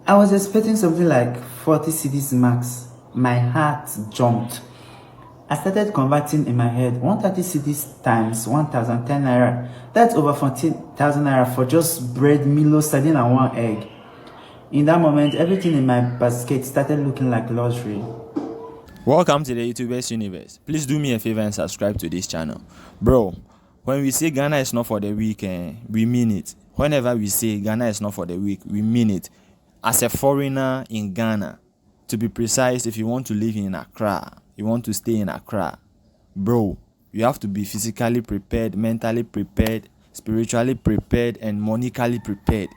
I was expecting something like 40 cedis max. My heart jumped. I started converting in my head 130 cedis times 1010 naira. That's over 14,000 naira for just bread, Milo, sardine, and one egg. In that moment, everything in my basket started looking like luxury. Welcome to the YouTubers universe. Please do me a favor and subscribe to this channel. Bro, when we say Ghana is not for the weak, we mean it. Whenever we say Ghana is not for the weak, we mean it. As a foreigner in Ghana, to be precise, if you want to live in Accra, you want to stay in Accra, bro, you have to be physically prepared, mentally prepared, spiritually prepared, and monetarily prepared.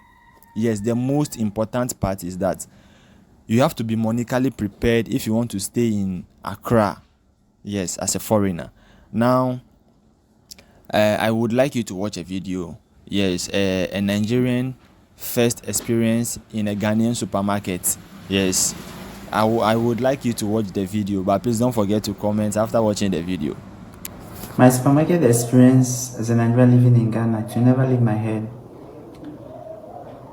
Yes, the most important part is that you have to be monetarily prepared if you want to stay in Accra, yes, as a foreigner. Now, I would like you to watch a video. Yes, a Nigerian first experience in a Ghanaian supermarket. Yes, I would like you to watch the video, but please don't forget to comment after watching the video. My supermarket experience as a Nigerian living in Ghana to never leave my head.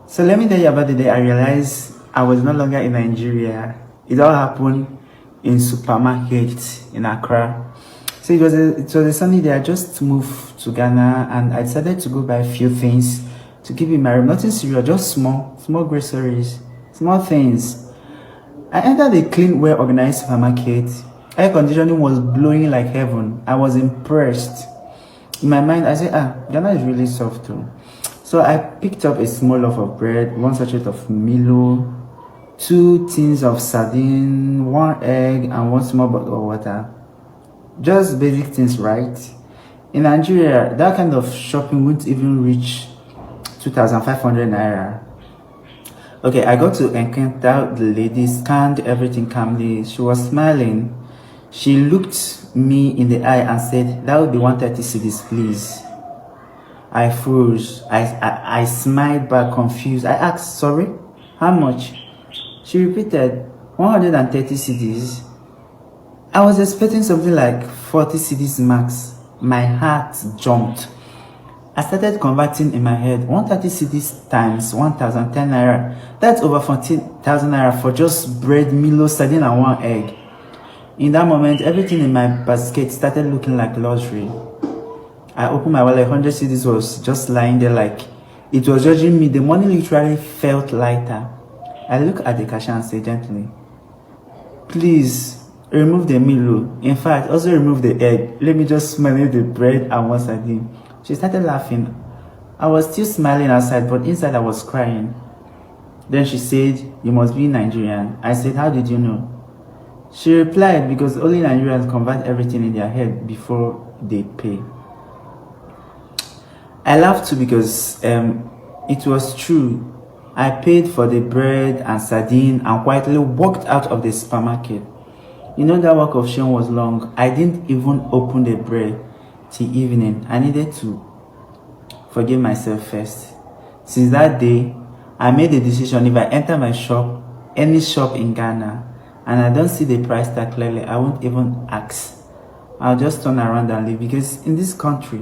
So let me tell you about the day I realized I was no longer in Nigeria. It all happened in supermarket in Accra. So it was a sunny day. I just moved to Ghana and I decided to go buy a few things to keep in my room. Nothing serious, just small groceries, small things. I entered a clean, well-organized supermarket. Air conditioning was blowing like heaven. I was impressed. In my mind, I said, Ghana is really soft too. So I picked up a small loaf of bread, one sachet of Milo, 2 tins of sardine, 1 egg, and 1 small bottle of water. Just basic things, right? In Nigeria, that kind of shopping wouldn't even reach 2,500 naira. Okay, I got to encounter the lady, scanned everything calmly. She was smiling. She looked me in the eye and said, "That would be 130 cedis, please." I froze. I smiled back, confused. I asked, "Sorry? How much?" She repeated, 130 cedis. I was expecting something like 40 cedis max. My heart jumped. I started converting in my head 130 cedis times 1010 naira. That's over 14,000 naira for just bread, Milo, sardine, and one egg. In that moment, everything in my basket started looking like luxury. I opened my wallet, 100 cedis was just lying there like it was judging me. The money literally felt lighter. I looked at the cashier and said gently, "Please, remove the Milo. In fact, also remove the egg. Let me just smell the bread and one sardine." She started laughing. I was still smiling outside, but inside I was crying. Then she said, "You must be Nigerian." I said, "How did you know?" She replied, "Because only Nigerians convert everything in their head before they pay." I laughed too because it was true. I paid for the bread and sardine and quietly walked out of the supermarket. You know, that walk of shame was long. I didn't even open the bread till evening. I needed to forgive myself first. Since that day, I made a decision: if I enter my shop, any shop in Ghana, and I don't see the price tag clearly, I won't even ask. I'll just turn around and leave, because in this country,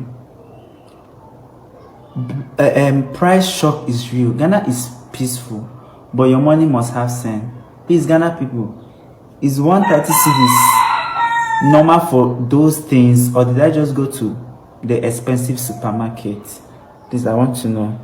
price shock is real. Ghana is peaceful, but your money must have sense. Please, Ghana people, is 130 cedis normal for those things, or did I just go to the expensive supermarket? Please, I want to know.